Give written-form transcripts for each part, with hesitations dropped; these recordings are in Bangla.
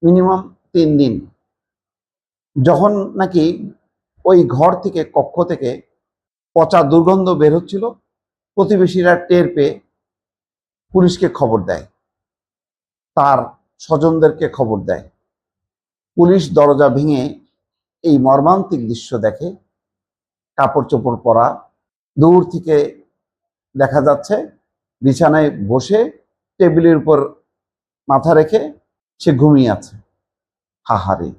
মিনিমাম 3 দিন যখন নাকি ওই ঘর থেকে কক্ষ থেকে পচা দুর্গন্ধ বের হচ্ছিল, প্রতিবেশীরা টের পেয়ে পুলিশকে খবর দেয়, তার স্বজনদেরকে খবর দেয়। পুলিশ দরজা ভেঙে এই মর্মান্তিক দৃশ্য দেখে। কাপড় চোপড় পরা, দূর থেকে দেখা যাচ্ছে বিছানায় বসে টেবিলের উপর মাথা রেখে সে ঘুমিয়ে আছে। হাহারে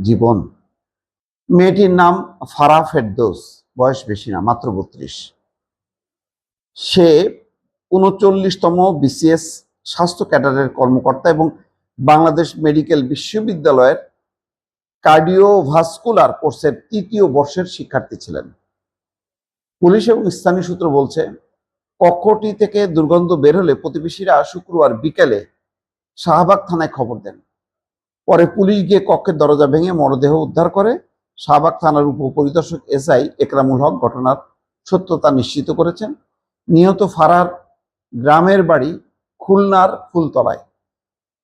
জীবন। মেয়েটির নাম ফারা ফেরদৌস, বয়স বেশি না, মাত্র 32। সে 39তম বিসিএস স্বাস্থ্য ক্যাডারের কর্মকর্তা এবং বাংলাদেশ মেডিকেল বিশ্ববিদ্যালয়ের কার্ডিওভাস্কুলার কোর্সের 3য় বর্ষের শিক্ষার্থী ছিলেন। পুলিশ এবং স্থানীয় সূত্র বলছে, কক্ষটি থেকে দুর্গন্ধ বের হলে প্রতিবেশীরা শুক্রবার বিকেলে শাহবাগ থানায় খবর দেন। পরে পুলিশ গিয়ে কক্ষের দরজা ভেঙে মরদেহ উদ্ধার করে। শাহবাগ থানার উপপরিদর্শক এসআই একরামুল হক ঘটনার সত্যতা নিশ্চিত করেছেন। নিহত ফারার গ্রামের বাড়ি খুলনার ফুলতলায়।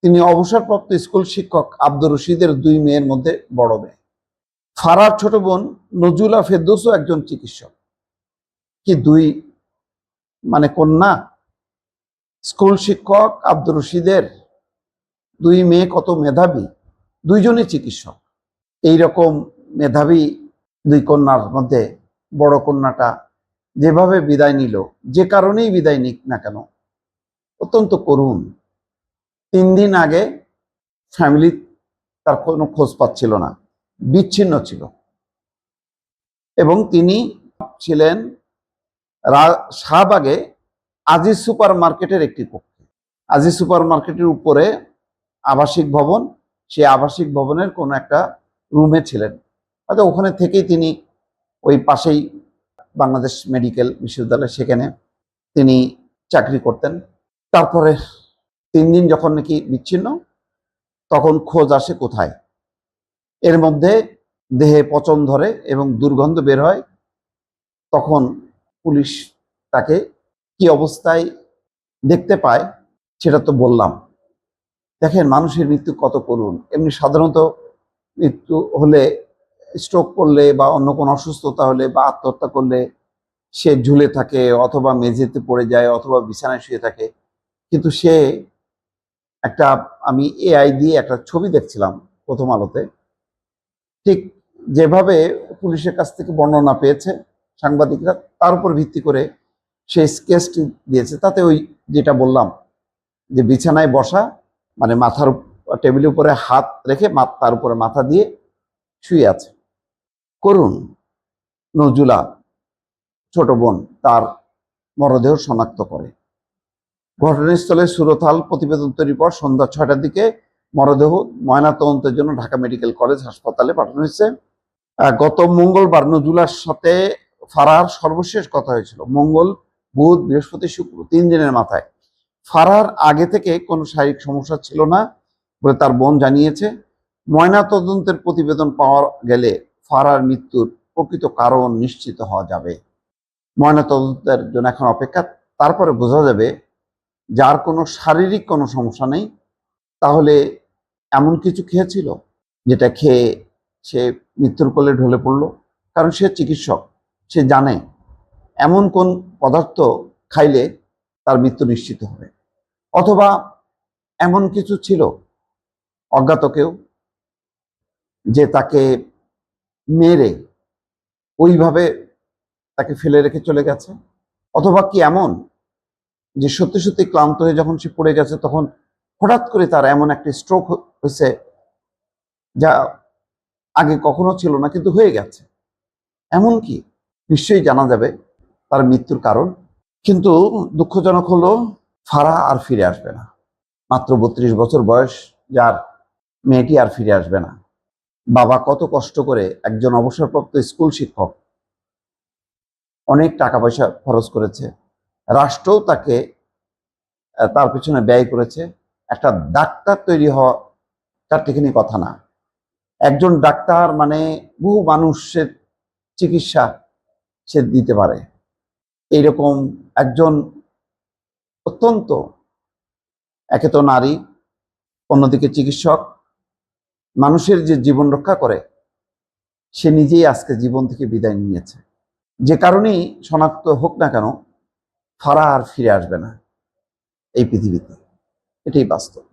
তিনি অবসরপ্রাপ্ত স্কুল শিক্ষক আব্দুর রশিদের 2 মেয়ের মধ্যে বড় মেয়ে। ফারার ছোট বোন নজুলা ফেরদৌসও একজন চিকিৎসক। কি 2 কন্যা! স্কুল শিক্ষক আব্দুর রশিদের 2 মেয়ে কত মেধাবী, 2জনই চিকিৎসক। এইরকম মেধাবী 2 কন্যার মধ্যে বড় কন্যাটা যেভাবে বিদায় নিল, যে কারণেই বিদায় নিক না কেন, অত্যন্ত করুণ। 3 দিন আগে ফ্যামিলি তার কোনো খোঁজ পাচ্ছিল না, বিচ্ছিন্ন ছিল। এবং তিনি ছিলেন শাহবাগে আজিজ সুপার মার্কেটের একটি কক্ষে। আজিজ সুপার মার্কেটের উপরে আবাসিক ভবন, সেই আবাসিক ভবনের কোনো একটা রুমে ছিলেন। হয়তো ওখানে থেকেই তিনি ওই পাশেই বাংলাদেশ মেডিকেল বিশ্ববিদ্যালয়, সেখানে তিনি চাকরি করতেন। তারপরে 3 দিন যখন নাকি বিচ্ছিন্ন, তখন খোঁজ আসে কোথায়। এর মধ্যে দেহে পচন ধরে এবং দুর্গন্ধ বের হয়। তখন পুলিশ তাকে কি অবস্থায় দেখতে পায় সেটা তো বললাম। দেখেন মানুষের মৃত্যু কত করুণ। এমনি সাধারণত মৃত্যু হলে, স্ট্রোক করলে বা অন্য কোনো অসুস্থতা হলে বা আত্মহত্যা করলে সে ঝুলে থাকে অথবা মেঝেতে পড়ে যায় অথবা বিছানায় শুয়ে থাকে। কিন্তু সে একটা, আমি এআই দিয়ে একটা ছবি দেখছিলাম প্রথম আলোতে, ঠিক যেভাবে পুলিশের কাছ থেকে বর্ণনা পেয়েছে সাংবাদিকরা, তার উপর ভিত্তি করে সে স্কেচটি দিয়েছে। তাতে ওই যেটা বললাম যে বিছানায় বসা, মাথার টেবিলের উপরে হাত রেখে তার উপরে মাথা দিয়ে শুয়ে আছে। করুন। নজুলা ছোট বোন তার মরদেহ শনাক্ত করে। ঘটনাস্থলে সুরতাল প্রতিবেদন তৈরির পর সন্ধ্যা 6টার দিকে মরদেহ ময়নাতদন্তের জন্য ঢাকা মেডিকেল কলেজ হাসপাতালে পাঠানো হয়েছে। গত মঙ্গলবার নজুলার সাথে ফারার সর্বশেষ কথা হয়েছিল। মঙ্গল, বুধ, বৃহস্পতি, শুক্র, 3 দিনের মাথায়। ফারার আগে থেকে কোনো শারীরিক সমস্যা ছিল না বলে তার বোন জানিয়েছে। ময়নাতদন্তের প্রতিবেদন পাওয়া গেলে ফারার মৃত্যুর প্রকৃত কারণ নিশ্চিত হওয়া যাবে। ময়নাতদন্তের জন্য এখন অপেক্ষা। তারপরে বোঝা যাবে যার কোনো শারীরিক কোনো সমস্যা নেই, তাহলে এমন কিছু খেয়েছিল যেটা খেয়ে সে মৃত্যুর কোলে ঢলে পড়ল। কারণ সে চিকিৎসক, সে জানে এমন কোন পদার্থ খাইলে তার মৃত্যু নিশ্চিত হবে। অথবা এমন কিছু ছিল অজ্ঞাত কেউ যে তাকে মেরে ওইভাবে তাকে ফেলে রেখে চলে গেছে। অথবা কি এমন যে সত্যি সত্যি ক্লান্ত হয়ে যখন সে পড়ে গেছে তখন হঠাৎ করে তার এমন একটা স্ট্রোক হয়েছে যা আগে কখনো ছিল না কিন্তু হয়ে গেছে। এমন কি নিশ্চয়ই জানা যাবে তার মৃত্যুর কারণ। কিন্তু দুঃখজনক হলো ফারা আর ফিরে আসবে না। মাত্র 32 বছর বয়স যার, মেয়েটি আর ফিরে আসবে না। বাবা কত কষ্ট করে, একজন অবসরপ্রাপ্ত স্কুল শিক্ষক, অনেক টাকা পয়সা খরচ করেছে, রাষ্ট্রও তাকে তার পিছনে ব্যয় করেছে। একটা ডাক্তার তৈরি হওয়া চারটিখানি কথা না। একজন ডাক্তার বহু মানুষের চিকিৎসা সে দিতে পারে। এইরকম একজন অত্যন্ত, একে তো নারী, অন্যদিকে চিকিৎসক মানুষের যে জীবন রক্ষা করে, সে নিজেই আজকে জীবন থেকে বিদায় নিয়েছে। যে কারণেই শনাক্ত হোক না কেন, ফারাহ আর ফিরে আসবে না এই পৃথিবীতে, এটাই বাস্তব।